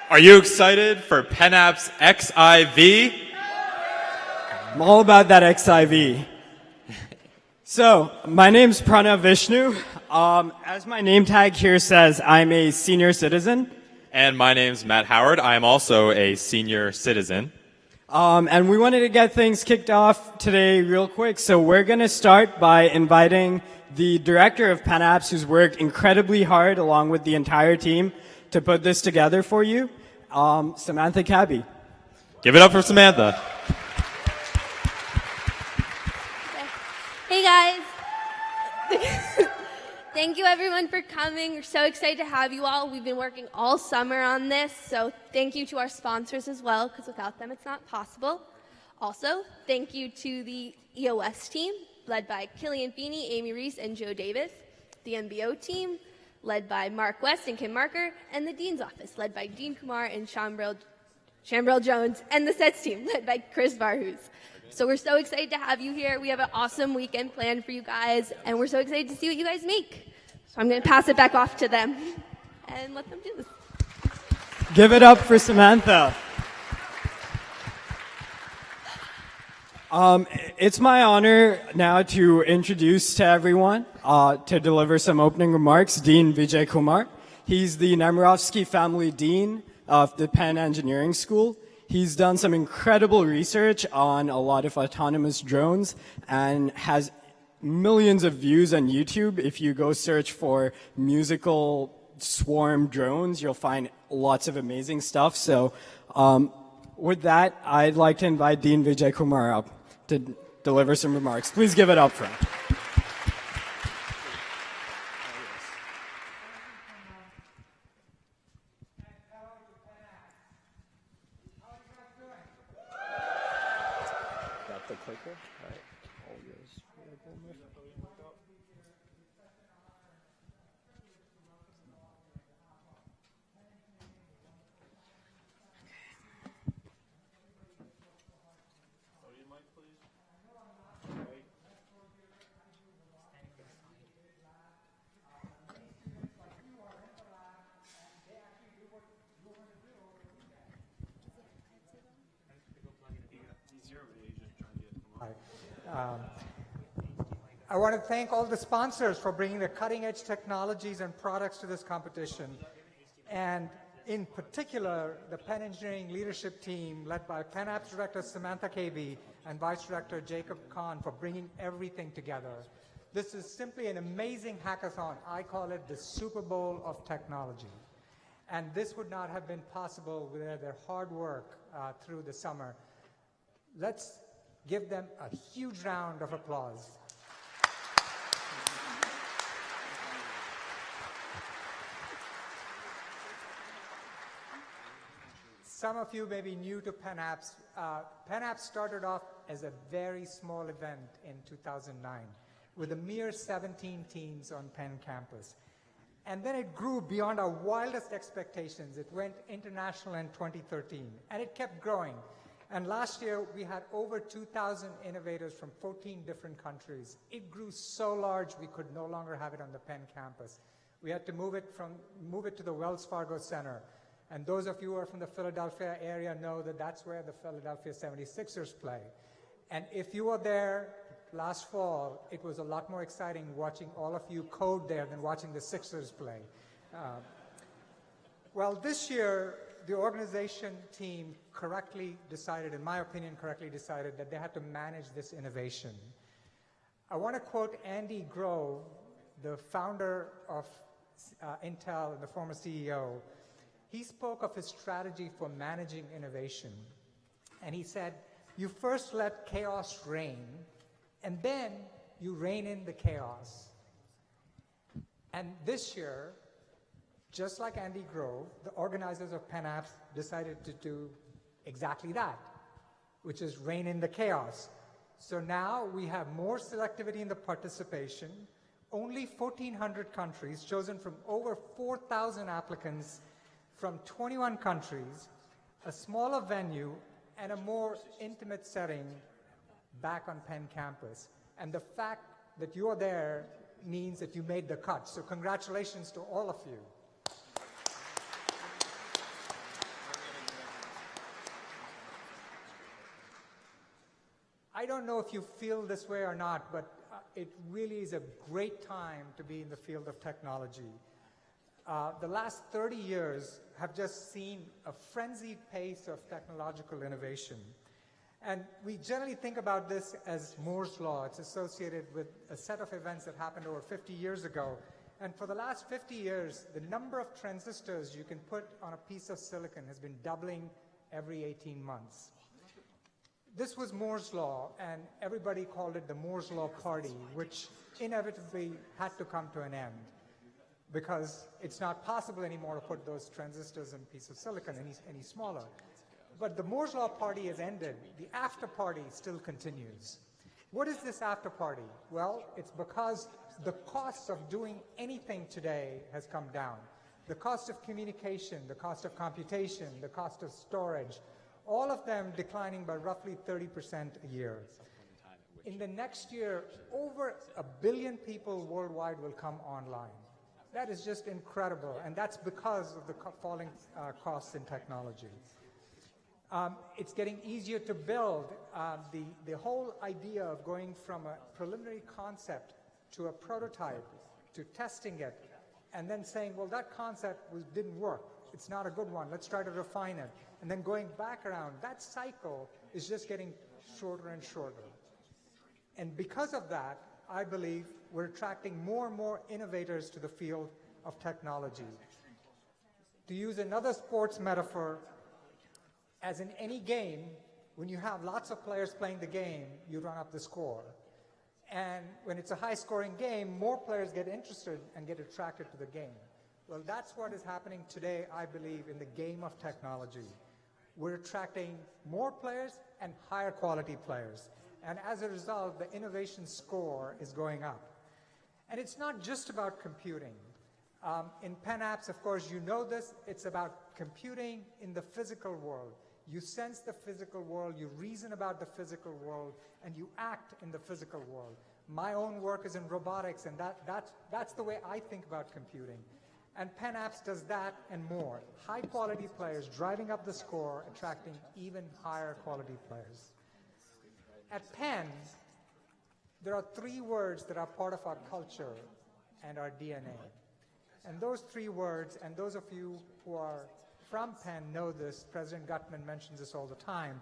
Are you excited for PennApps XIV? I'm all about that XIV. So, my name's Pranav Vishnu. As my name tag here says, I'm a senior citizen. And my name's Matt Howard. I am also a senior citizen. And we wanted to get things kicked off today real quick. So we're going to start by inviting the director of PennApps, who's worked incredibly hard along with the entire team to put this together for you, Samantha Cabby. Give it up for Samantha. Hey guys. Thank you everyone for coming. We're so excited to have you all. We've been working all summer on this, so thank you to our sponsors as well, because without them it's not possible. Also, thank you to the EOS team, led by Killian Feeney, Amy Reese, and Joe Davis. The MBO team, led by Mark West and Kim Marker, and the Dean's Office, led by Dean Kumar and Shambrell Jones, and the SETS team, led by Chris Varhus. So we're so excited to have you here. We have an awesome weekend planned for you guys, and we're so excited to see what you guys make. So I'm going to pass it back off to them and let them do this. Give it up for Samantha. It's my honor now to introduce to everyone, to deliver some opening remarks, Dean Vijay Kumar. He's the Nemirovsky Family Dean of the Penn Engineering School. He's done some incredible research on a lot of autonomous drones and has millions of views on YouTube. If you go search for musical swarm drones, you'll find lots of amazing stuff. So with that, I'd like to invite Dean Vijay Kumar up to deliver some remarks. Please give it up for him. Got the clicker? All right. All yours. I want to thank all the sponsors for bringing the cutting-edge technologies and products to this competition, and in particular, the Penn Engineering leadership team led by PennApps Director Samantha Cabby and Vice Director Jacob Kahn for bringing everything together. This is simply an amazing hackathon. I call it the Super Bowl of technology. And this would not have been possible without their hard work through the summer. Let's give them a huge round of applause. Some of you may be new to PennApps. PennApps started off as a very small event in 2009 with a mere 17 teams on Penn campus. And then it grew beyond our wildest expectations. It went international in 2013, and it kept growing. And last year, we had over 2,000 innovators from 14 different countries. It grew so large, we could no longer have it on the Penn campus. We had to move it to the Wells Fargo Center. And those of you who are from the Philadelphia area know that that's where the Philadelphia 76ers play. And if you were there last fall, it was a lot more exciting watching all of you code there than watching the Sixers play. Well, this year, the organization team correctly decided, in my opinion, correctly decided that they had to manage this innovation. I want to quote Andy Grove, the founder of Intel and the former CEO. He spoke of his strategy for managing innovation. And he said, you first let chaos reign, and then you rein in the chaos. And this year, just like Andy Grove, the organizers of PennApps decided to do exactly that, which is rein in the chaos. So now we have more selectivity in the participation, only 1,400 countries chosen from over 4,000 applicants from 21 countries, a smaller venue, and a more intimate setting back on Penn campus. And the fact that you're there means that you made the cut. So congratulations to all of you. I don't know if you feel this way or not, but it really is a great time to be in the field of technology. The last 30 years have just seen a frenzied pace of technological innovation. And we generally think about this as Moore's Law. It's associated with a set of events that happened over 50 years ago. And for the last 50 years, the number of transistors you can put on a piece of silicon has been doubling every 18 months. This was Moore's Law, and everybody called it the Moore's Law party, which inevitably had to come to an end because it's not possible anymore to put those transistors in a piece of silicon any smaller. But the Moore's Law party has ended. The after party still continues. What is this after party? Well, it's because the cost of doing anything today has come down. The cost of communication, the cost of computation, the cost of storage, all of them declining by roughly 30% a year. In the next year, over 1 billion people worldwide will come online. That is just incredible, and that's because of the falling costs in technology. It's getting easier to build. The whole idea of going from a preliminary concept to a prototype, to testing it, and then saying, well, that concept didn't work. It's not a good one. Let's try to refine it. And then going back around, that cycle is just getting shorter and shorter. And because of that, I believe we're attracting more and more innovators to the field of technology. To use another sports metaphor, as in any game, when you have lots of players playing the game, you run up the score. And when it's a high-scoring game, more players get interested and get attracted to the game. Well, that's what is happening today, I believe, in the game of technology. We're attracting more players and higher quality players. And as a result, the innovation score is going up. And it's not just about computing. In PennApps, of course, you know this, it's about computing in the physical world. You sense the physical world, you reason about the physical world, and you act in the physical world. My own work is in robotics, and that's the way I think about computing. And PennApps does that and more. High-quality players driving up the score, attracting even higher quality players. At Penn, there are 3 words that are part of our culture and our DNA. And those 3 words, and those of you who are from Penn know this, President Gutman mentions this all the time,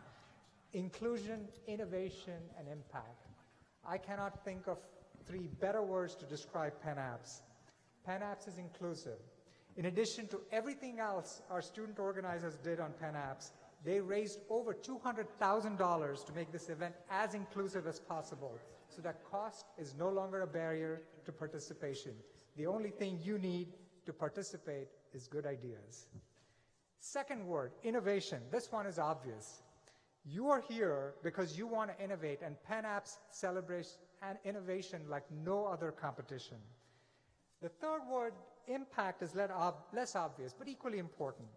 inclusion, innovation, and impact. I cannot think of 3 better words to describe PennApps. PennApps is inclusive. In addition to everything else our student organizers did on PennApps, they raised over $200,000 to make this event as inclusive as possible, so that cost is no longer a barrier to participation. The only thing you need to participate is good ideas. Second word, innovation. This one is obvious. You are here because you want to innovate, and PennApps celebrates an innovation like no other competition. The third word, impact, is less obvious, but equally important.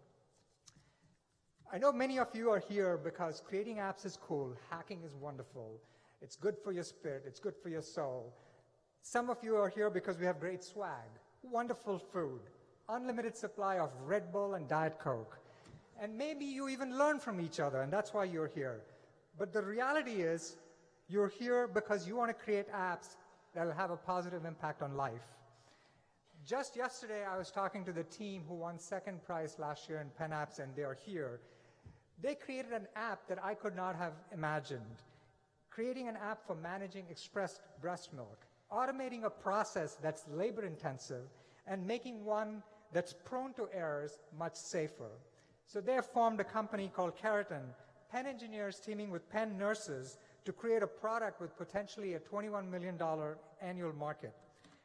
I know many of you are here because creating apps is cool, hacking is wonderful, it's good for your spirit, it's good for your soul. Some of you are here because we have great swag, wonderful food, unlimited supply of Red Bull and Diet Coke. And maybe you even learn from each other, and that's why you're here. But the reality is, You're here because you want to create apps that will have a positive impact on life. Just yesterday, I was talking to the team who won second prize last year in PennApps, and they are here. They created an app that I could not have imagined. Creating an app for managing expressed breast milk, automating a process that's labor-intensive, and making one that's prone to errors much safer. So they formed a company called Keratin, Penn engineers teaming with Penn nurses to create a product with potentially a $21 million annual market.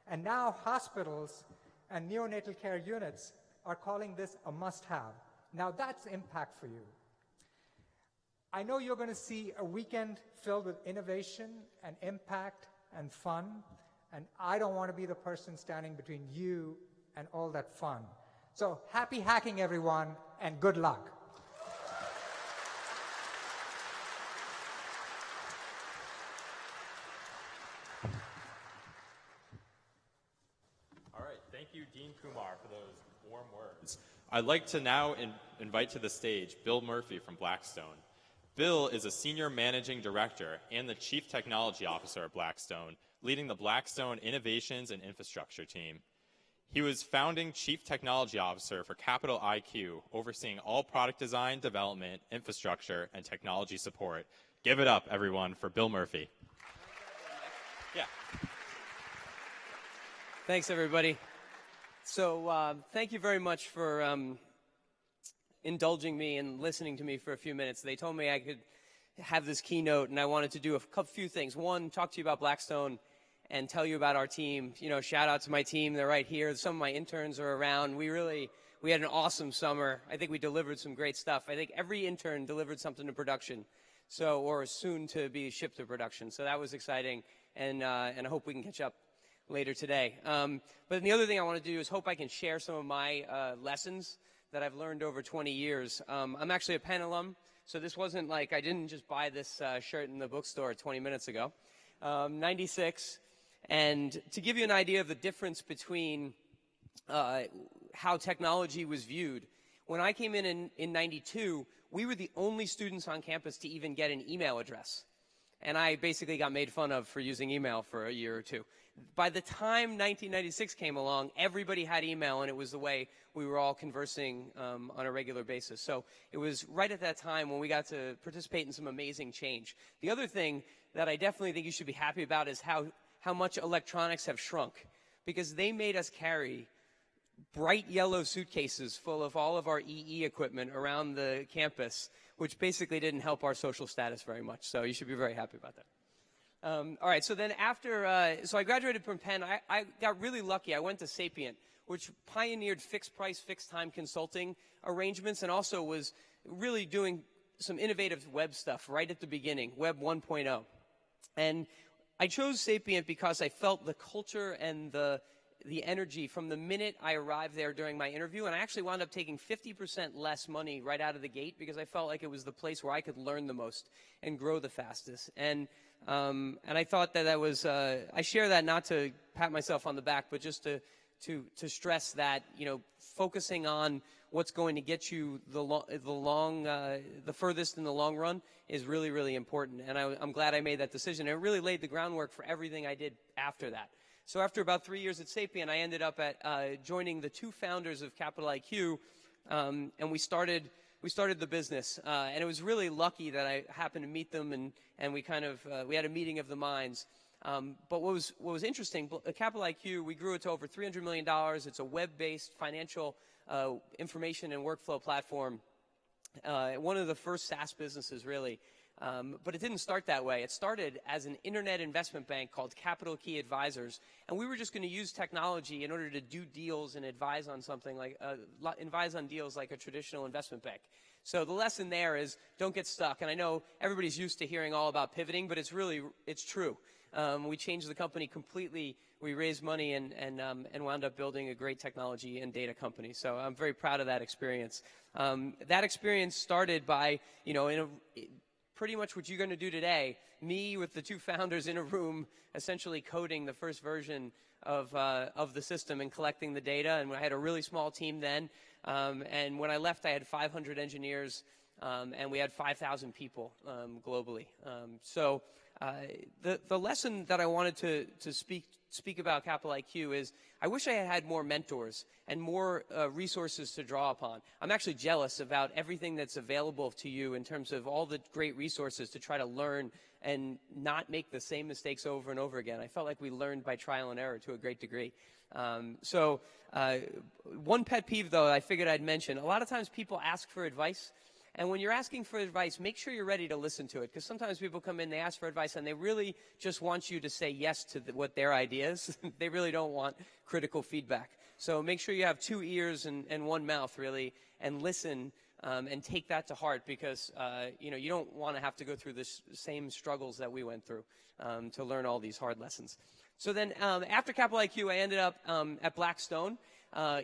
And now hospitals and neonatal care units are calling this a must-have. Now that's impact for you. I know you're going to see a weekend filled with innovation and impact and fun, and I don't want to be the person standing between you and all that fun. So happy hacking, everyone, and good luck. All right, thank you, Dean Kumar, for those warm words. I'd like to now invite to the stage Bill Murphy from Blackstone. Bill is a senior managing director and the chief technology officer at Blackstone, leading the Blackstone Innovations and Infrastructure team. He was founding chief technology officer for Capital IQ, overseeing all product design, development, infrastructure, and technology support. Give it up, everyone, for Bill Murphy. Yeah. Thanks, everybody. So thank you very much for indulging me and listening to me for a few minutes. They told me I could have this keynote, and I wanted to do a few things. One, talk to you about Blackstone and tell you about our team. You know, shout out to my team. They're right here. Some of my interns are around. We had an awesome summer. I think we delivered some great stuff. I think every intern delivered something to production, or soon to be shipped to production. So that was exciting, and I hope we can catch up later today. But the other thing I want to do is hope I can share some of my lessons that I've learned over 20 years. I'm actually a Penn alum, so this wasn't like I didn't just buy this shirt in the bookstore 20 minutes ago. 96, and to give you an idea of the difference between how technology was viewed, when I came in 92, we were the only students on campus to even get an email address. And I basically got made fun of for using email for a year or two. By the time 1996 came along, everybody had email, and it was the way we were all conversing on a regular basis. So it was right at that time when we got to participate in some amazing change. The other thing that I definitely think you should be happy about is how much electronics have shrunk, because they made us carry bright yellow suitcases full of all of our EE equipment around the campus, which basically didn't help our social status very much. So you should be very happy about that. All right, so then after, so I graduated from Penn. I got really lucky. I went to Sapient, which pioneered fixed price, fixed time consulting arrangements, and also was really doing some innovative web stuff right at the beginning, Web 1.0. And I chose Sapient because I felt the culture and the energy from the minute I arrived there during my interview, and I actually wound up taking 50% less money right out of the gate because I felt like it was the place where I could learn the most and grow the fastest. And I thought that was I share that not to pat myself on the back, but just to stress that, you know, focusing on what's going to get you the furthest in the long run is really, really important. And I'm glad I made that decision. It really laid the groundwork for everything I did after that. So after about 3 years at Sapient, I ended up at joining the two founders of Capital IQ, and we started the business. And it was really lucky that I happened to meet them, and we kind of we had a meeting of the minds. But what was interesting, Capital IQ, we grew it to over $300 million. It's a web-based financial information and workflow platform. One of the first SaaS businesses, really. But it didn't start that way. It started as an internet investment bank called Capital Key Advisors, and we were just going to use technology in order to do deals and advise on something like advise on deals like a traditional investment bank. So the lesson there is don't get stuck. And I know everybody's used to hearing all about pivoting, but it's true. We changed the company completely. We raised money and wound up building a great technology and data company. So I'm very proud of that experience. That experience started by, you know, pretty much what you're going to do today, me with the two founders in a room essentially coding the first version of the system and collecting the data. And I had a really small team then. And when I left, I had 500 engineers. and we had 5,000 people globally. The lesson that I wanted to speak about Capital IQ is I wish I had had more mentors and more resources to draw upon. I'm actually jealous about everything that's available to you in terms of all the great resources to try to learn and not make the same mistakes over and over again. I felt like we learned by trial and error to a great degree. One pet peeve, though, I figured I'd mention. A lot of times people ask for advice, and when you're asking for advice, make sure you're ready to listen to it, because sometimes people come in, they ask for advice, and they really just want you to say yes to what their idea is. They really don't want critical feedback. So make sure you have 2 ears and 1 mouth, really, and listen and take that to heart, because you don't want to have to go through the same struggles that we went through to learn all these hard lessons. So then after Capital IQ, I ended up at Blackstone,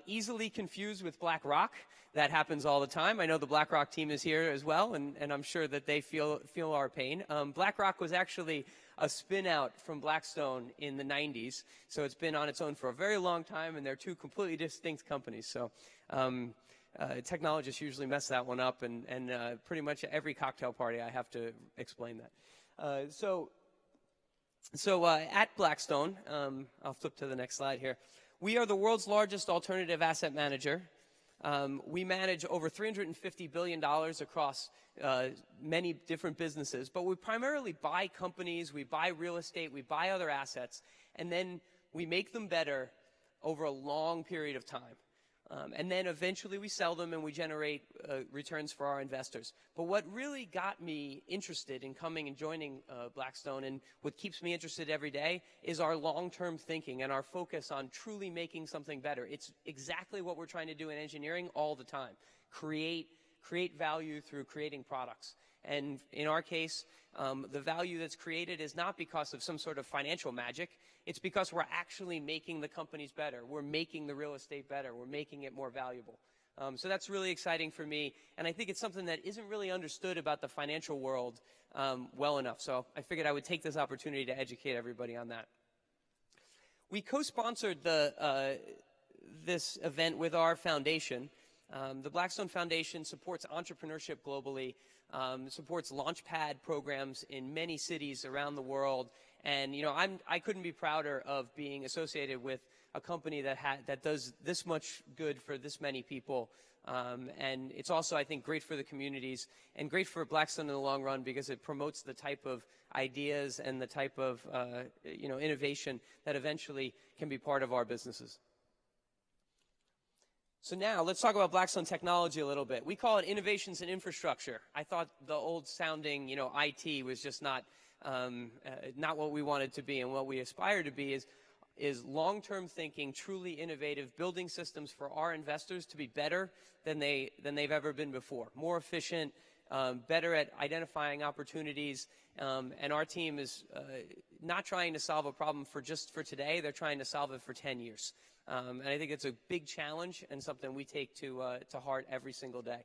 easily confused with BlackRock. That happens all the time. I know the BlackRock team is here as well, and I'm sure that they feel our pain. BlackRock was actually a spin-out from Blackstone in the 90s, so it's been on its own for a very long time, and they're 2 completely distinct companies. So technologists usually mess that one up, and pretty much at every cocktail party I have to explain that. So at Blackstone, I'll flip to the next slide here. We are the world's largest alternative asset manager. We manage over $350 billion across many different businesses, but we primarily buy companies, we buy real estate, we buy other assets, and then we make them better over a long period of time. And then eventually we sell them and we generate returns for our investors. But what really got me interested in coming and joining Blackstone, and what keeps me interested every day, is our long-term thinking and our focus on truly making something better. It's exactly what we're trying to do in engineering all the time. Create value through creating products. And in our case, the value that's created is not because of some sort of financial magic. It's because we're actually making the companies better. We're making the real estate better. We're making it more valuable. So that's really exciting for me. And I think it's something that isn't really understood about the financial world well enough. So I figured I would take this opportunity to educate everybody on that. We co-sponsored this event with our foundation. The Blackstone Foundation supports entrepreneurship globally, supports launchpad programs in many cities around the world. And I couldn't be prouder of being associated with a company that does this much good for this many people. And it's also, I think, great for the communities and great for Blackstone in the long run, because it promotes the type of ideas and the type of innovation that eventually can be part of our businesses. So now let's talk about Blackstone Technology a little bit. We call it innovations and infrastructure. I thought the old sounding, IT was just not what we wanted to be, and what we aspire to be is long-term thinking, truly innovative, building systems for our investors to be better than they've ever been before, more efficient, better at identifying opportunities, and our team is not trying to solve a problem for today. They're trying to solve it for 10 years. And I think it's a big challenge and something we take to heart every single day.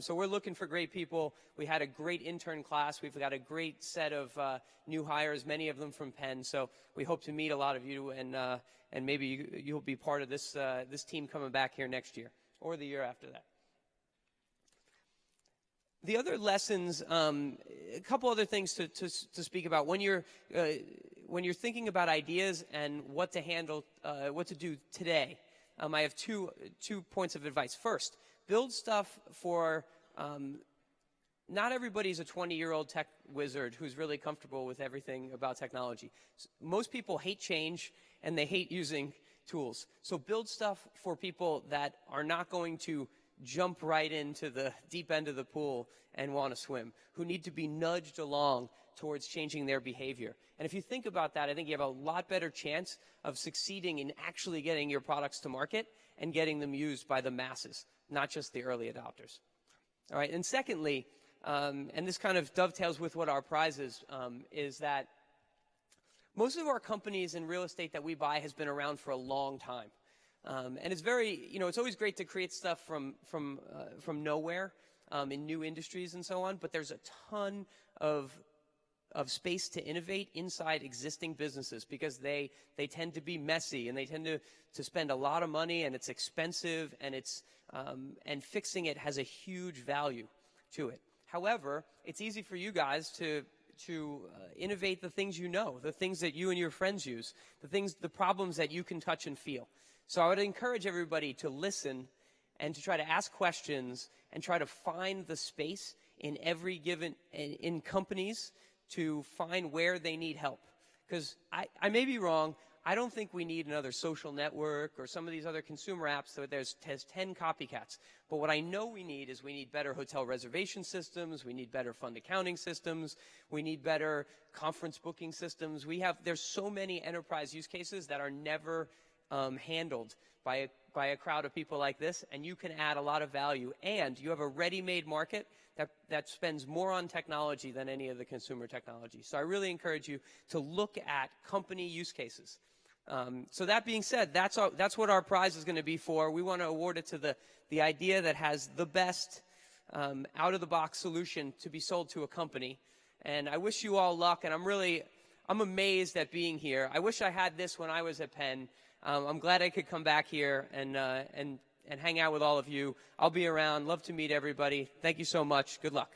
So we're looking for great people. We had a great intern class. We've got a great set of new hires, many of them from Penn. So we hope to meet a lot of you, and maybe you'll be part of this team coming back here next year or the year after that. The other lessons, a couple other things to speak about when you're thinking about ideas and what to handle, what to do today. I have two points of advice. First, build stuff for. Not everybody's a 20-year-old tech wizard who's really comfortable with everything about technology. Most people hate change and they hate using tools. So build stuff for people that are not going to jump right into the deep end of the pool and want to swim, who need to be nudged along towards changing their behavior. And if you think about that, I think you have a lot better chance of succeeding in actually getting your products to market and getting them used by the masses, not just the early adopters. All right, and secondly, and this kind of dovetails with what our prize is that most of our companies in real estate that we buy has been around for a long time. And it's very, it's always great to create stuff from nowhere in new industries and so on, but there's a ton of space to innovate inside existing businesses, because they tend to be messy and they tend to spend a lot of money, and it's expensive, and and fixing it has a huge value. to it. However, it's easy for you guys to innovate the things you know, the things that you and your friends use, the problems that you can touch and feel. So I would encourage everybody to listen and to try to ask questions and try to find the space in in companies to find where they need help. Because I may be wrong. I don't think we need another social network or some of these other consumer apps that there's 10 copycats. But what I know we need is we need better hotel reservation systems. We need better fund accounting systems. We need better conference booking systems. There's so many enterprise use cases that are never handled by a crowd of people like this, and you can add a lot of value. And you have a ready-made market that spends more on technology than any of the consumer technology. So I really encourage you to look at company use cases. So that being said, that's what our prize is going to be for. We want to award it to the idea that has the best out-of-the-box solution to be sold to a company. And I wish you all luck, and I'm amazed at being here. I wish I had this when I was at Penn. I'm glad I could come back here and hang out with all of you. I'll be around. Love to meet everybody. Thank you so much. Good luck.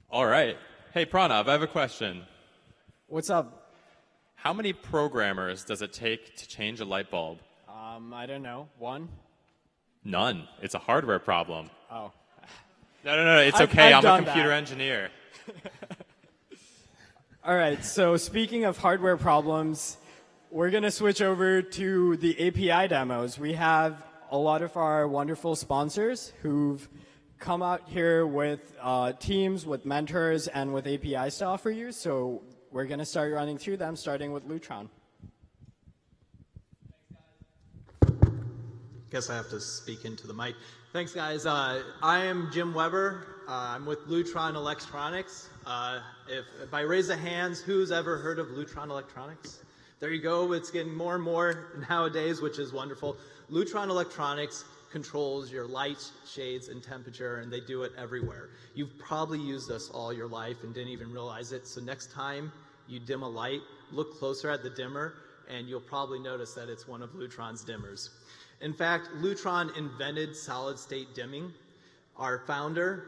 All right. Hey, Pranav, I have a question. What's up? How many programmers does it take to change a light bulb? I don't know. One? None. It's a hardware problem. Oh. No. It's I've okay. I'm a done computer that. engineer. All right, so speaking of hardware problems, we're going to switch over to the API demos. We have a lot of our wonderful sponsors who've come out here with teams, with mentors, and with APIs to offer you. So we're going to start running through them, starting with Lutron. Guess I have to speak into the mic. Thanks, guys. I am Jim Weber. I'm with Lutron Electronics. If I raise the hands, who's ever heard of Lutron Electronics? There you go. It's getting more and more nowadays, which is wonderful. Lutron Electronics controls your light, shades, and temperature, and they do it everywhere. You've probably used us all your life and didn't even realize it. So next time you dim a light, look closer at the dimmer, and you'll probably notice that it's one of Lutron's dimmers. In fact, Lutron invented solid-state dimming. Our founder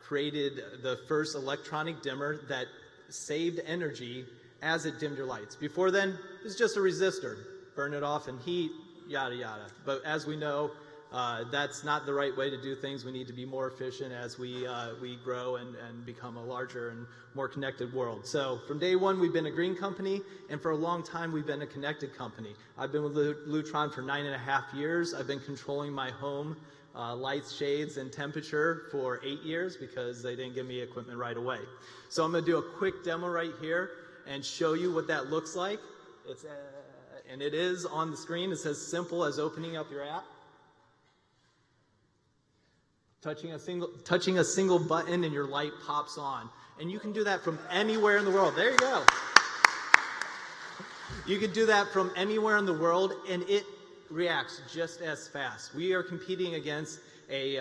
created the first electronic dimmer that saved energy as it dimmed your lights. Before then, it was just a resistor. Burn it off in heat, yada, yada. But as we know, that's not the right way to do things. We need to be more efficient as we grow and become a larger and more connected world. So from day one, we've been a green company, and for a long time, we've been a connected company. I've been with Lutron for 9.5 years. I've been controlling my home lights, shades, and temperature for 8 years because they didn't give me equipment right away. So I'm going to do a quick demo right here and show you what that looks like. And it is on the screen. It's as simple as opening up your app, touching a single button, and your light pops on. And you can do that from anywhere in the world. There you go. You can do that from anywhere in the world, and it reacts just as fast. We are competing against a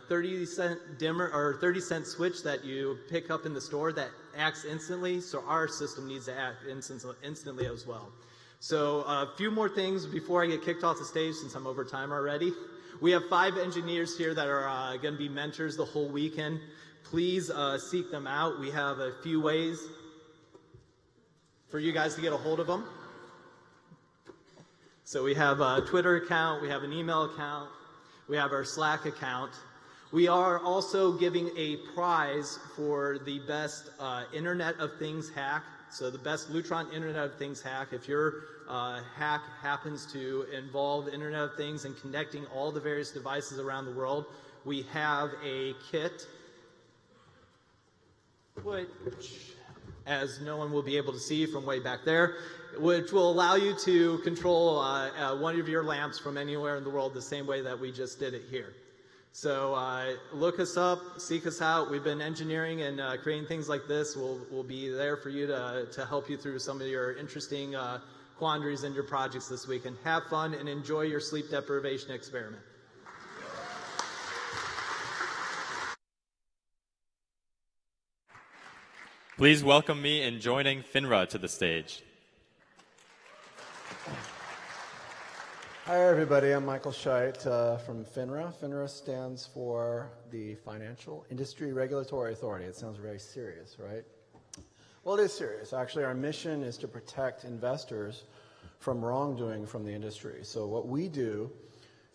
30-cent dimmer or 30-cent switch that you pick up in the store that acts instantly. So our system needs to act instantly as well. So a few more things before I get kicked off the stage, since I'm over time already. We have 5 engineers here that are going to be mentors the whole weekend. Please seek them out. We have a few ways for you guys to get a hold of them. So we have a Twitter account, we have an email account, we have our Slack account. We are also giving a prize for the best Internet of Things hack. So the best Lutron Internet of Things hack. If your hack happens to involve Internet of Things and connecting all the various devices around the world, we have a kit, which, as no one will be able to see from way back there, which will allow you to control one of your lamps from anywhere in the world the same way that we just did it here. So look us up, seek us out. We've been engineering and creating things like this. We'll be there for you to help you through some of your interesting quandaries in your projects this week. And have fun and enjoy your sleep deprivation experiment. Please welcome me in joining FINRA to the stage. Hi, everybody. I'm Michael Scheidt from FINRA. FINRA stands for the Financial Industry Regulatory Authority. It sounds very serious, right? Well, it is serious. Actually, our mission is to protect investors from wrongdoing from the industry. So what we do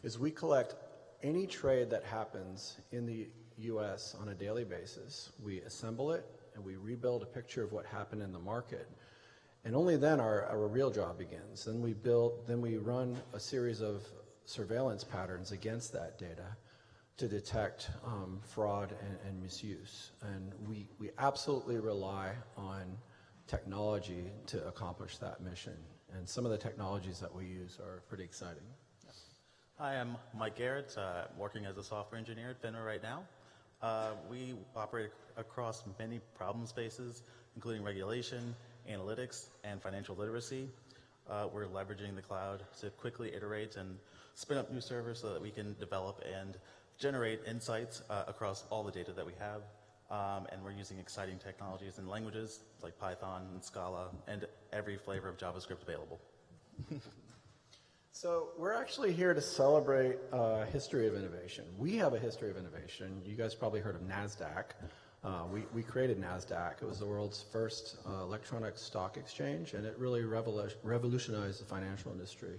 is we collect any trade that happens in the U.S. on a daily basis. We assemble it, and we rebuild a picture of what happened in the market. And only then our real job begins. Then we run a series of surveillance patterns against that data to detect fraud and misuse. And we absolutely rely on technology to accomplish that mission. And some of the technologies that we use are pretty exciting. Hi, I'm Mike Garrett, working as a software engineer at FINRA right now. We operate across many problem spaces, including regulation, analytics, and financial literacy. We're leveraging the cloud to quickly iterate and spin up new servers so that we can develop and generate insights across all the data that we have. And we're using exciting technologies and languages like Python and Scala and every flavor of JavaScript available. So we're actually here to celebrate a history of innovation. We have a history of innovation. You guys probably heard of NASDAQ. We created NASDAQ. It was the world's first electronic stock exchange, and it really revolutionized the financial industry.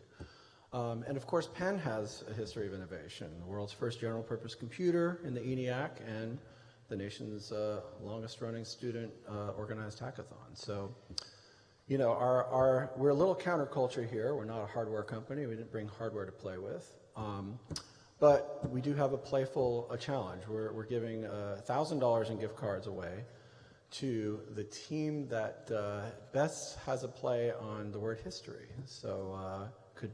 And of course, Penn has a history of innovation. The world's first general purpose computer in the ENIAC, and the nation's longest running student organized hackathon. So, you know, we're a little counterculture here. We're not a hardware company. We didn't bring hardware to play with. But we do have a playful challenge. We're giving $1,000 in gift cards away to the team that best has a play on the word history. So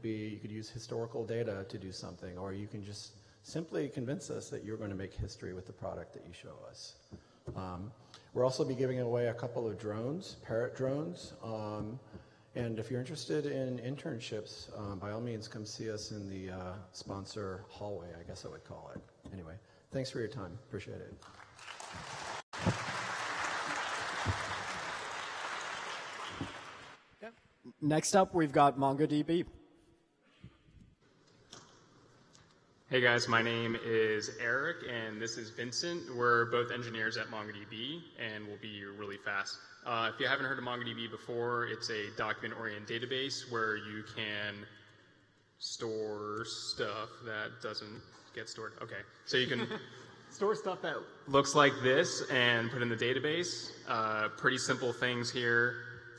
you could use historical data to do something, or you can just simply convince us that you're going to make history with the product that you show us. We'll also be giving away a couple of drones, Parrot drones. And if you're interested in internships, by all means, come see us in the sponsor hallway, I guess I would call it. Anyway, thanks for your time. Appreciate it. Next up, we've got MongoDB. Hey guys, my name is Eric and this is Vincent. We're both engineers at MongoDB and we'll be really fast. If you haven't heard of MongoDB before, it's a document-oriented database where you can store stuff that doesn't get stored. Okay, so you can store stuff that looks like this and put in the database. Pretty simple things here,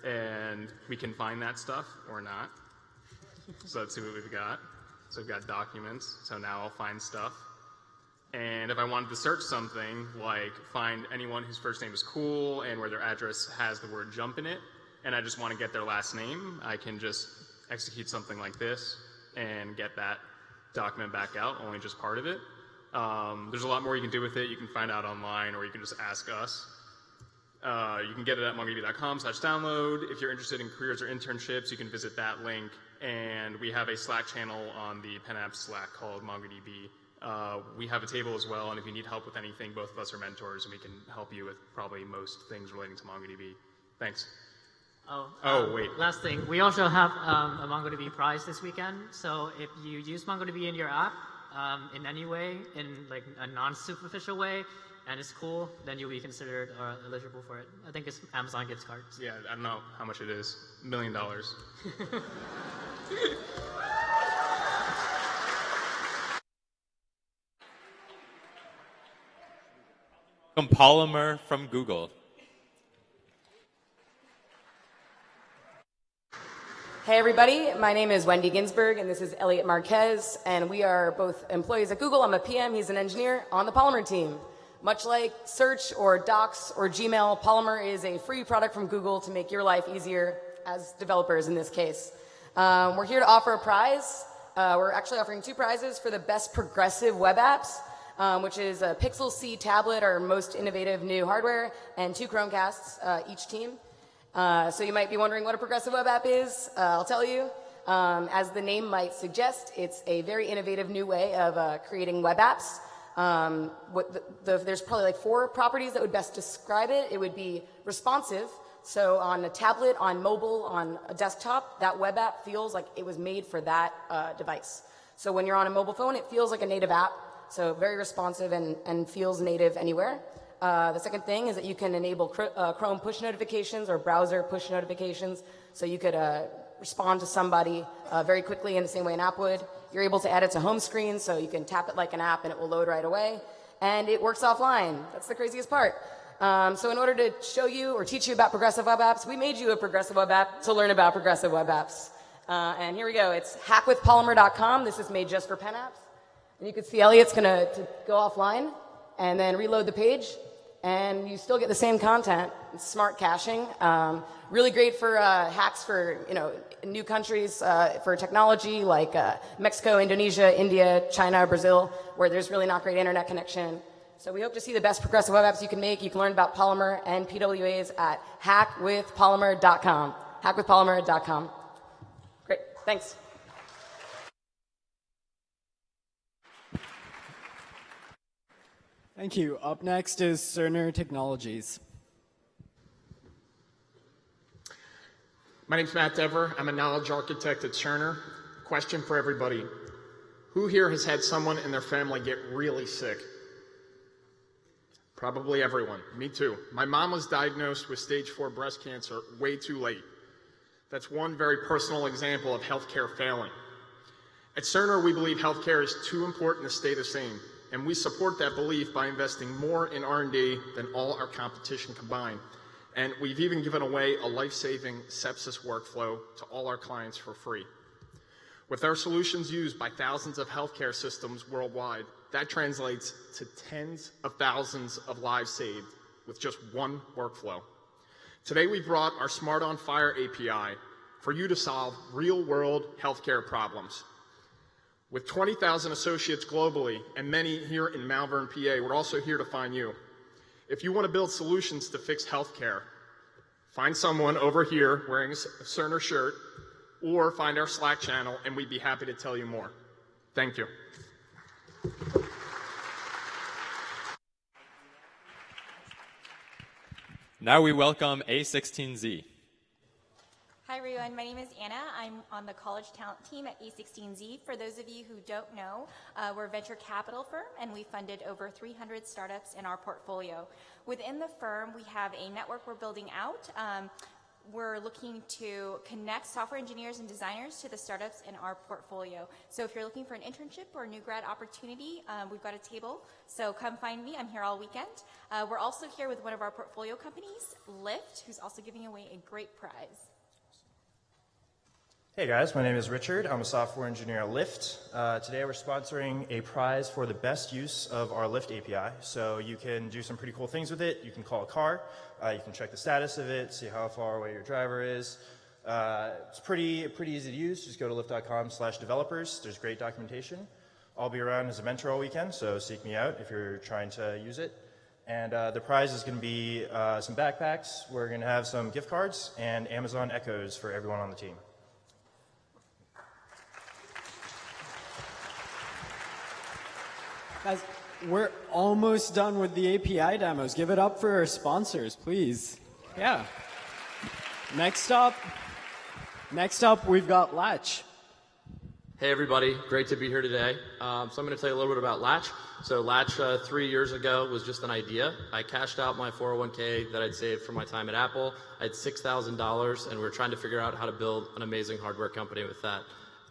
and we can find that stuff or not. So let's see what we've got. So we've got documents, so now I'll find stuff. And if I wanted to search something, like find anyone whose first name is cool and where their address has the word jump in it, and I just want to get their last name, I can just execute something like this and get that document back out, only just part of it. There's a lot more you can do with it. You can find out online, or you can just ask us. You can get it at mongodb.com/download. If you're interested in careers or internships, you can visit that link. And we have a Slack channel on the PennApps Slack called MongoDB. We have a table as well, and if you need help with anything, both of us are mentors, and we can help you with probably most things relating to MongoDB. Thanks. Wait. Last thing, we also have a MongoDB prize this weekend. So if you use MongoDB in your app in any way, in like a non-superficial way, and it's cool, then you'll be considered eligible for it. I think it's Amazon gift cards. Yeah, I don't know how much it is. $1 million. Polymer from Google. Hey everybody, my name is Wendy Ginsberg and this is Elliot Marquez, and we are both employees at Google. I'm a PM, he's an engineer on the Polymer team. Much like Search or Docs or Gmail, Polymer is a free product from Google to make your life easier as developers in this case. We're here to offer a prize. We're actually offering 2 prizes for the best progressive web apps, which is a Pixel C tablet, our most innovative new hardware, and 2 Chromecasts each team. So you might be wondering what a progressive web app is. I'll tell you. As the name might suggest, it's a very innovative new way of creating web apps. There's probably like 4 properties that would best describe it. It would be responsive. So on a tablet, on mobile, on a desktop, that web app feels like it was made for that device. So when you're on a mobile phone, it feels like a native app. So very responsive and feels native anywhere. The second thing is that you can enable Chrome push notifications or browser push notifications. So you could respond to somebody very quickly in the same way an app would. You're able to add it to home screen, so you can tap it like an app and it will load right away. And it works offline. That's the craziest part. So in order to show you or teach you about progressive web apps, we made you a progressive web app to learn about progressive web apps. And here we go. It's hackwithpolymer.com. This is made just for PennApps. And you can see Elliot's going to go offline and then reload the page. And you still get the same content. It's smart caching. Really great for hacks for new countries for technology like Mexico, Indonesia, India, China, Brazil, where there's really not great internet connection. So we hope to see the best progressive web apps you can make. You can learn about Polymer and PWAs at hackwithpolymer.com. Hackwithpolymer.com. Great. Thanks. Thank you. Up next is Cerner Technologies. My name's Matt Dever. I'm a knowledge architect at Cerner. Question for everybody. Who here has had someone in their family get really sick? Probably everyone. Me too. My mom was diagnosed with stage 4 breast cancer way too late. That's one very personal example of healthcare failing. At Cerner, we believe healthcare is too important to stay the same, and we support that belief by investing more in R&D than all our competition combined. And we've even given away a life-saving sepsis workflow to all our clients for free. With our solutions used by thousands of healthcare systems worldwide, that translates to tens of thousands of lives saved with just one workflow. Today we brought our Smart on Fire API for you to solve real-world healthcare problems. With 20,000 associates globally and many here in Malvern, PA, we're also here to find you. If you want to build solutions to fix healthcare, find someone over here wearing a Cerner shirt or find our Slack channel and we'd be happy to tell you more. Thank you. Now we welcome A16Z. Hi everyone, my name is Anna. I'm on the college talent team at A16Z. For those of you who don't know, we're a venture capital firm and we funded over 300 startups in our portfolio. Within the firm, we have a network we're building out. We're looking to connect software engineers and designers to the startups in our portfolio. So if you're looking for an internship or a new grad opportunity, we've got a table. So come find me. I'm here all weekend. We're also here with one of our portfolio companies, Lyft, who's also giving away a great prize. Hey guys, my name is Richard. I'm a software engineer at Lyft. Today we're sponsoring a prize for the best use of our Lyft API. So you can do some pretty cool things with it. You can call a car, you can check the status of it, see how far away your driver is. It's pretty easy to use. Just go to lyft.com/developers. There's great documentation. I'll be around as a mentor all weekend, so seek me out if you're trying to use it. And the prize is going to be some backpacks. We're going to have some gift cards and Amazon Echoes for everyone on the team. Guys, we're almost done with the API demos. Give it up for our sponsors, please. Yeah. Next up, we've got Latch. Hey everybody, great to be here today. So I'm going to tell you a little bit about Latch. So Latch 3 years ago was just an idea. I cashed out my 401k that I'd saved from my time at Apple. I had $6,000 and we were trying to figure out how to build an amazing hardware company with that.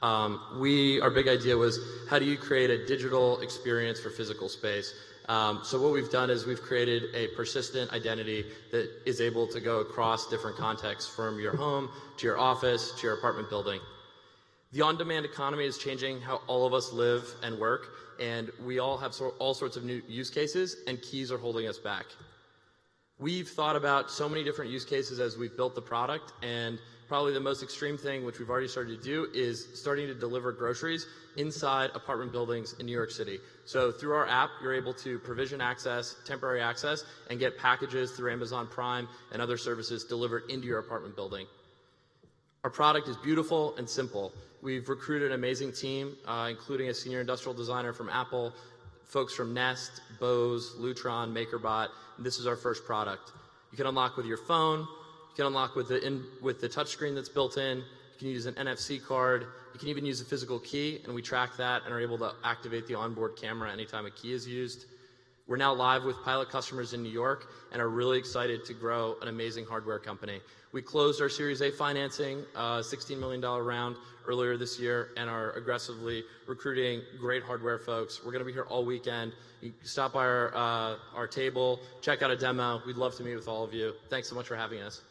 Our big idea was, how do you create a digital experience for physical space? So what we've done is we've created a persistent identity that is able to go across different contexts, from your home to your office to your apartment building. The on-demand economy is changing how all of us live and work, and we all have all sorts of new use cases, and keys are holding us back. We've thought about so many different use cases as we've built the product, and probably the most extreme thing, which we've already started to do, is starting to deliver groceries inside apartment buildings in New York City. So through our app, you're able to provision access, temporary access, and get packages through Amazon Prime and other services delivered into your apartment building. Our product is beautiful and simple. We've recruited an amazing team, including a senior industrial designer from Apple, folks from Nest, Bose, Lutron, MakerBot. This is our first product. You can unlock with your phone. You can unlock with the touchscreen that's built in. You can use an NFC card. You can even use a physical key, and we track that and are able to activate the onboard camera anytime a key is used. We're now live with pilot customers in New York and are really excited to grow an amazing hardware company. We closed our Series A financing, $16 million round earlier this year, and are aggressively recruiting great hardware folks. We're going to be here all weekend. You can stop by our table, check out a demo. We'd love to meet with all of you. Thanks so much for having us.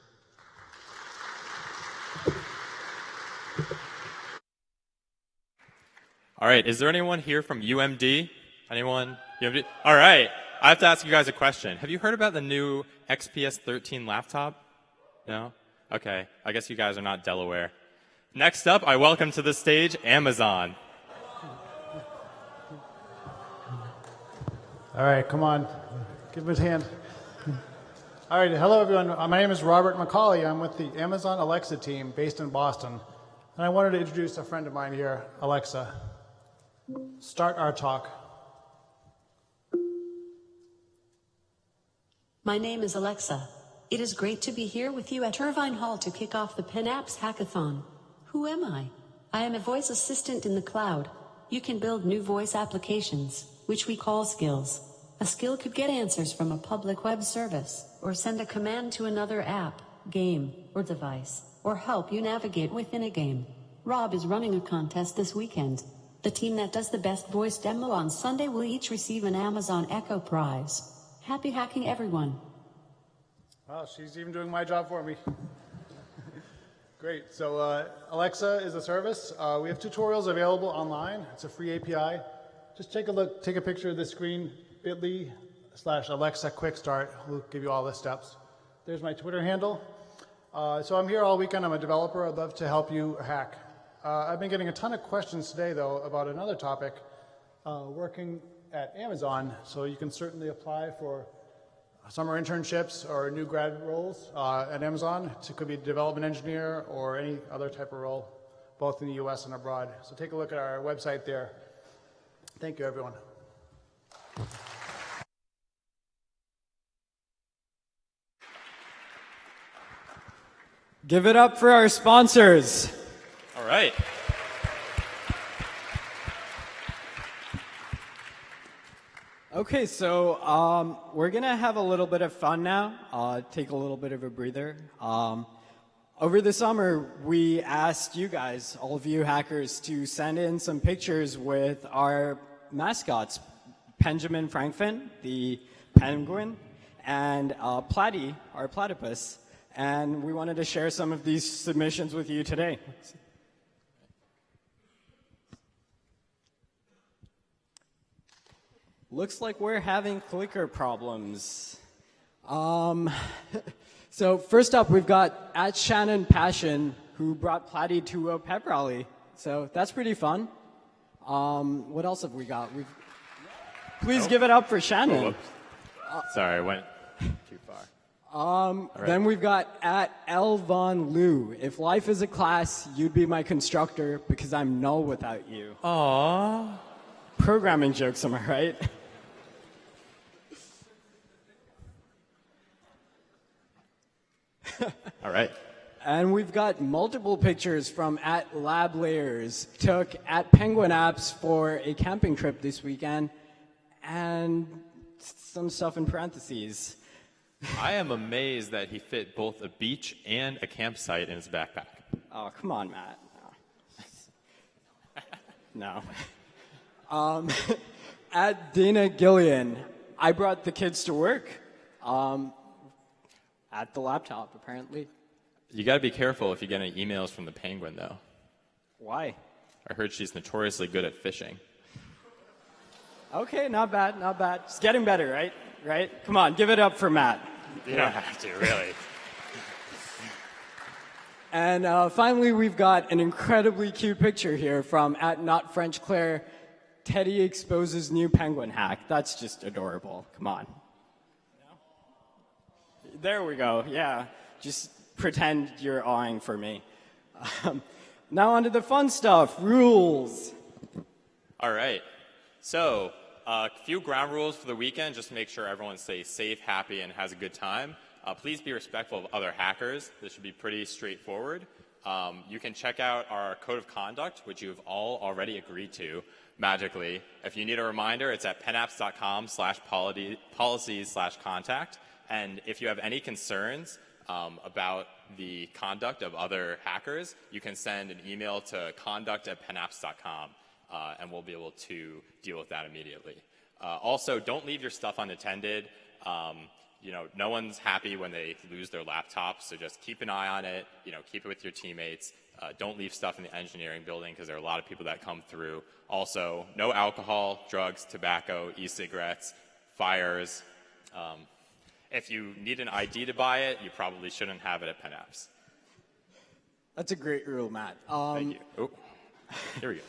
All right, is there anyone here from UMD? Anyone? UMD? All right, I have to ask you guys a question. Have you heard about the new XPS 13 laptop? No? Okay, I guess you guys are not Delaware. Next up, I welcome to the stage Amazon. All right, come on. Give him his hand. All right, hello everyone. My name is Robert McCauley. I'm with the Amazon Alexa team based in Boston. And I wanted to introduce a friend of mine here, Alexa. Start our talk. My name is Alexa. It is great to be here with you at Irvine Hall to kick off the PennApps Hackathon. Who am I? I am a voice assistant in the cloud. You can build new voice applications, which we call skills. A skill could get answers from a public web service, or send a command to another app, game, or device, or help you navigate within a game. Rob is running a contest this weekend. The team that does the best voice demo on Sunday will each receive an Amazon Echo prize. Happy hacking, everyone. Wow, she's even doing my job for me. Great. So Alexa is a service. We have tutorials available online. It's a free API. Just take a look, take a picture of the screen, bit.ly/Alexa Quick Start. We'll give you all the steps. There's my Twitter handle. So I'm here all weekend. I'm a developer. I'd love to help you hack. I've been getting a ton of questions today, though, about another topic, working at Amazon. So you can certainly apply for summer internships or new grad roles at Amazon. It could be development engineer or any other type of role, both in the US and abroad. So take a look at our website there. Thank you, everyone. Give it up for our sponsors. All right. Okay, so we're going to have a little bit of fun now, take a little bit of a breather. Over the summer, we asked you guys, all of you hackers, to send in some pictures with our mascots, Benjamin Franklin, the penguin, and Platy, our platypus. And we wanted to share some of these submissions with you today. Looks like we're having clicker problems. So first up, we've got @ShannonPassion, who brought Platy to a pep rally. So that's pretty fun. What else have we got? Please give it up for Shannon. Sorry, I went too far. Right. Then we've got @LVonLou. If life is a class, you'd be my constructor because I'm null without you. Aww. Programming jokes, am I right? All right. And we've got multiple pictures from @LabLayers. Took @PenguinApps for a camping trip this weekend, and some stuff in parentheses. I am amazed that he fit both a beach and a campsite in his backpack. Oh, come on, Matt. No. @Dana Gillian. I brought the kids to work. At the laptop, apparently. You got to be careful if you get any emails from the penguin, though. Why? I heard she's notoriously good at fishing. Okay, not bad, not bad. It's getting better, right? Right? Come on, give it up for Matt. You don't have to, really. And finally, we've got an incredibly cute picture here from @NotFrenchClaire. Teddy exposes new penguin hack. That's just adorable. Come on. There we go. Yeah. Just pretend you're awing for me. Now on to the fun stuff. Rules. All right. So a few ground rules for the weekend, just to make sure everyone stays safe, happy, and has a good time. Please be respectful of other hackers. This should be pretty straightforward. You can check out our code of conduct, which you've all already agreed to magically. If you need a reminder, it's at pennapps.com/policies/contact. And if you have any concerns about the conduct of other hackers, you can send an email to conduct@pennapps.com, and we'll be able to deal with that immediately. Also, don't leave your stuff unattended. No one's happy when they lose their laptop, so just keep an eye on it. Keep it with your teammates. Don't leave stuff in the engineering building because there are a lot of people that come through. Also, no alcohol, drugs, tobacco, e-cigarettes, fires. If you need an ID to buy it, you probably shouldn't have it at PennApps. That's a great rule, Matt. Thank you. Oh, here we go.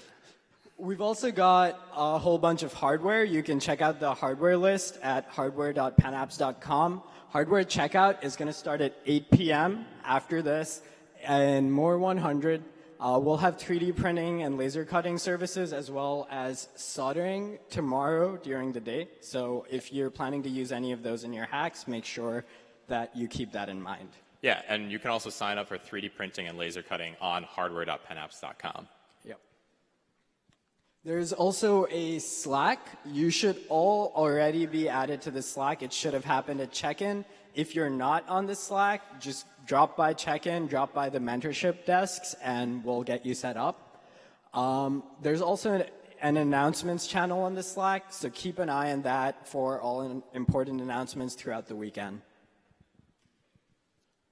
We've also got a whole bunch of hardware. You can check out the hardware list at hardware.pennapps.com. Hardware checkout is going to start at 8 p.m. after this, and more 100. We'll have 3D printing and laser cutting services as well as soldering tomorrow during the day. So if you're planning to use any of those in your hacks, make sure that you keep that in mind. Yeah, and you can also sign up for 3D printing and laser cutting on hardware.pennapps.com. Yep. There's also a Slack. You should all already be added to the Slack. It should have happened at check-in. If you're not on the Slack, just drop by check-in, drop by the mentorship desks, and we'll get you set up. There's also an announcements channel on the Slack, so keep an eye on that for all important announcements throughout the weekend.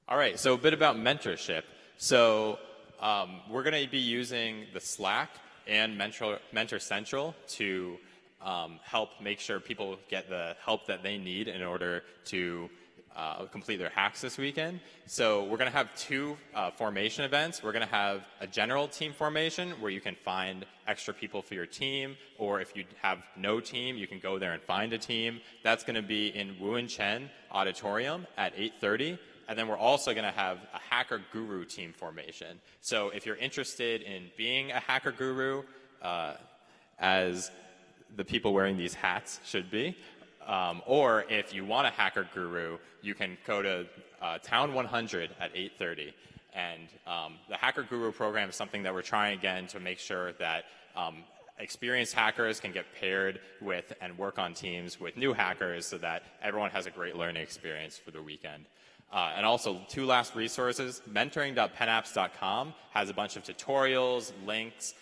All right, so a bit about mentorship. So we're going to be using the Slack and Mentor Central to help make sure people get the help that they need in order to complete their hacks this weekend. So we're going to have two formation events. We're going to have a general team formation where you can find extra people for your team, or if you have no team, you can go there and find a team. That's going to be in Wu and Chen Auditorium at 8:30. And then we're also going to have a Hacker Guru team formation. So if you're interested in being a Hacker Guru, as the people wearing these hats should be, or if you want a Hacker Guru, you can go to Town 100 at 8:30. And the Hacker Guru program is something that we're trying again to make sure that experienced hackers can get paired with and work on teams with new hackers so that everyone has a great learning experience for the weekend. And also, two last resources. Mentoring.pennapps.com has a bunch of tutorials, links,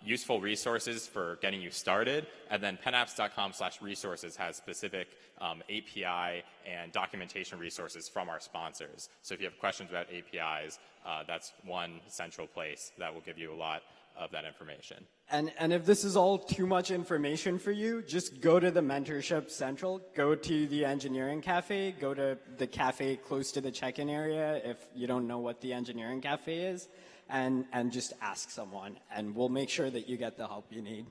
useful resources for getting you started. And then PennApps.com/resources has specific API and documentation resources from our sponsors. So if you have questions about APIs, that's one central place that will give you a lot of that information. And if this is all too much information for you, just go to the Mentorship Central, go to the Engineering Cafe, go to the cafe close to the check-in area if you don't know what the Engineering Cafe is, and just ask someone, and we'll make sure that you get the help you need.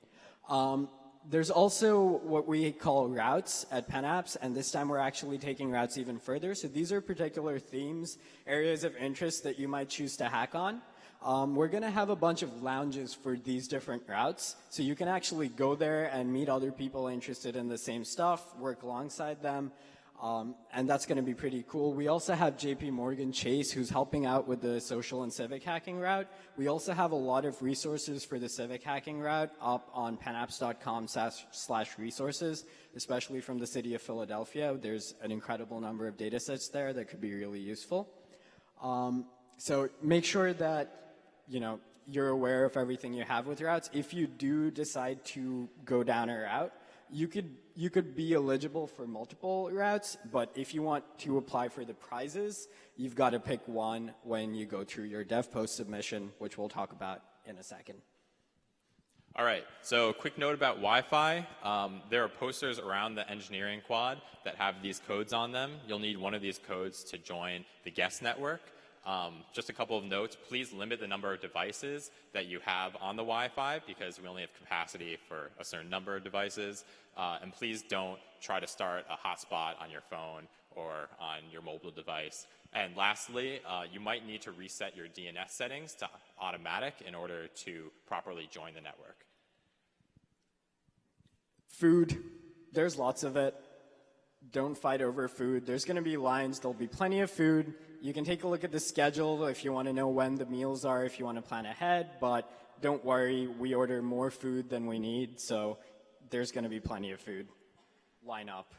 There's also what we call routes at PennApps, and this time we're actually taking routes even further. So these are particular themes, areas of interest that you might choose to hack on. We're going to have a bunch of lounges for these different routes, so you can actually go there and meet other people interested in the same stuff, work alongside them, and that's going to be pretty cool. We also have JP Morgan Chase, who's helping out with the social and civic hacking route. We also have a lot of resources for the civic hacking route up on pennapps.com/resources, especially from the city of Philadelphia. There's an incredible number of data sets there that could be really useful. So make sure that you're aware of everything you have with routes. If you do decide to go down a route, you could be eligible for multiple routes, but if you want to apply for the prizes, you've got to pick one when you go through your dev post submission, which we'll talk about in a second. All right, so a quick note about Wi-Fi. There are posters around the engineering quad that have these codes on them. You'll need one of these codes to join the guest network. Just a couple of notes, please limit the number of devices that you have on the Wi-Fi because we only have capacity for a certain number of devices. And please don't try to start a hotspot on your phone or on your mobile device. And lastly, you might need to reset your DNS settings to automatic in order to properly join the network. Food, there's lots of it. Don't fight over food. There's going to be lines. There'll be plenty of food. You can take a look at the schedule if you want to know when the meals are, if you want to plan ahead, but don't worry, we order more food than we need, so there's going to be plenty of food. Line up.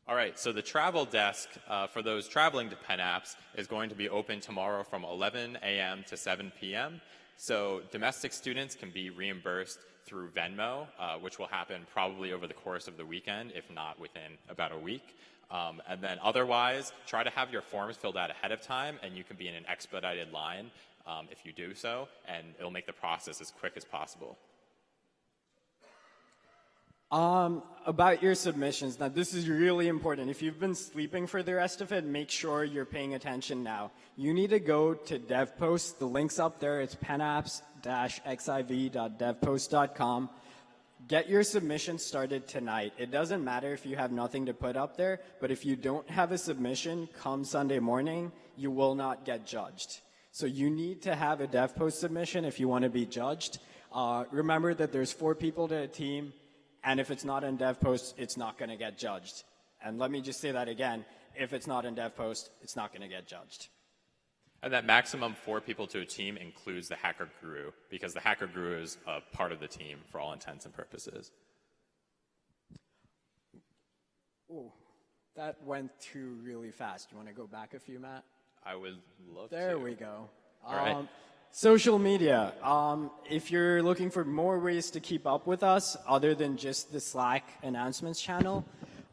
All right, so the travel desk for those traveling to PennApps is going to be open tomorrow from 11 a.m. to 7 p.m. So domestic students can be reimbursed through Venmo, which will happen probably over the course of the weekend, if not within about a week. And then otherwise, try to have your forms filled out ahead of time, and you can be in an expedited line if you do so, and it'll make the process as quick as possible. About your submissions, now this is really important. If you've been sleeping for the rest of it, make sure you're paying attention now. You need to go to DevPost. The link's up there. It's PennApps-xiv.devpost.com. Get your submission started tonight. It doesn't matter if you have nothing to put up there, but if you don't have a submission come Sunday morning, you will not get judged. So you need to have a DevPost submission if you want to be judged. Remember that there's 4 people to a team, and if it's not in DevPost, it's not going to get judged. And let me just say that again. If it's not in DevPost, it's not going to get judged. And that maximum 4 people to a team includes the hacker guru, because the hacker guru is a part of the team for all intents and purposes. Ooh, that went too really fast. You want to go back a few, Matt? I would love to. There we go. All right. Social media. If you're looking for more ways to keep up with us, other than just the Slack announcements channel,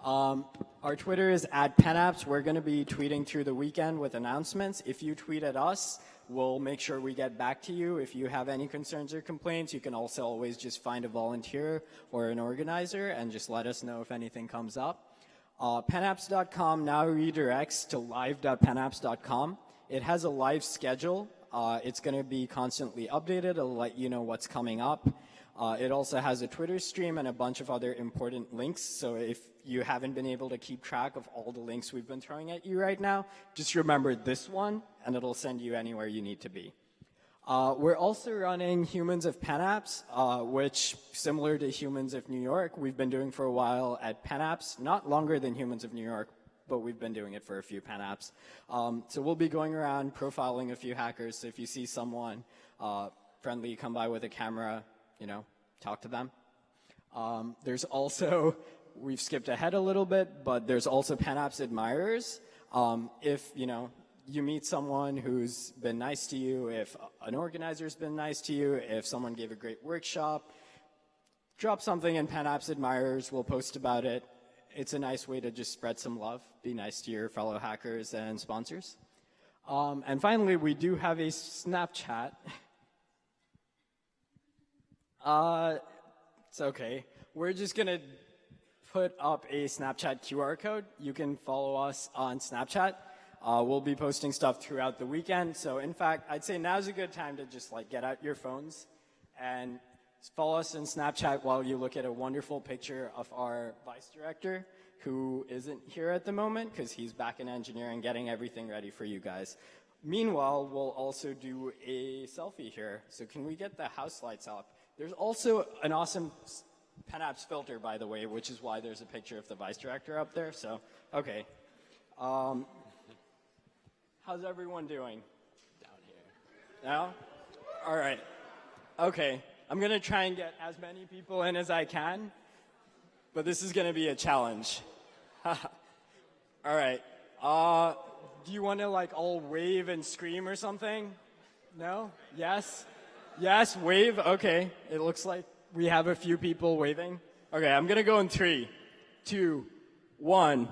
our Twitter is @PennApps. We're going to be tweeting through the weekend with announcements. If you tweet at us, we'll make sure we get back to you. If you have any concerns or complaints, you can also always just find a volunteer or an organizer and just let us know if anything comes up. PennApps.com now redirects to live.pennapps.com. It has a live schedule. It's going to be constantly updated. It'll let you know what's coming up. It also has a Twitter stream and a bunch of other important links. So if you haven't been able to keep track of all the links we've been throwing at you right now, just remember this one, and it'll send you anywhere you need to be. We're also running Humans of PennApps, which, similar to Humans of New York, we've been doing for a while at PennApps. Not longer than Humans of New York, but we've been doing it for a few PennApps. So we'll be going around profiling a few hackers. So if you see someone friendly come by with a camera, talk to them. There's also, we've skipped ahead a little bit, but there's also PennApps admirers. If, you meet someone who's been nice to you, if an organizer's been nice to you, if someone gave a great workshop, drop something in PennApps admirers. We'll post about it. It's a nice way to just spread some love, be nice to your fellow hackers and sponsors. And finally, we do have a Snapchat. It's okay. We're just going to put up a Snapchat QR code. You can follow us on Snapchat. We'll be posting stuff throughout the weekend. So in fact, I'd say now's a good time to just get out your phones and follow us in Snapchat while you look at a wonderful picture of our vice director, who isn't here at the moment because he's back in engineering getting everything ready for you guys. Meanwhile, we'll also do a selfie here. So can we get the house lights up? There's also an awesome PennApps filter, by the way, which is why there's a picture of the vice director up there. So, okay. How's everyone doing? Down here. Now? All right. Okay. I'm going to try and get as many people in as I can, but this is going to be a challenge. All right. Do you want to all wave and scream or something? No? Yes? Yes, wave? Okay. It looks like we have a few people waving. Okay, I'm going to go in 3, 2, 1.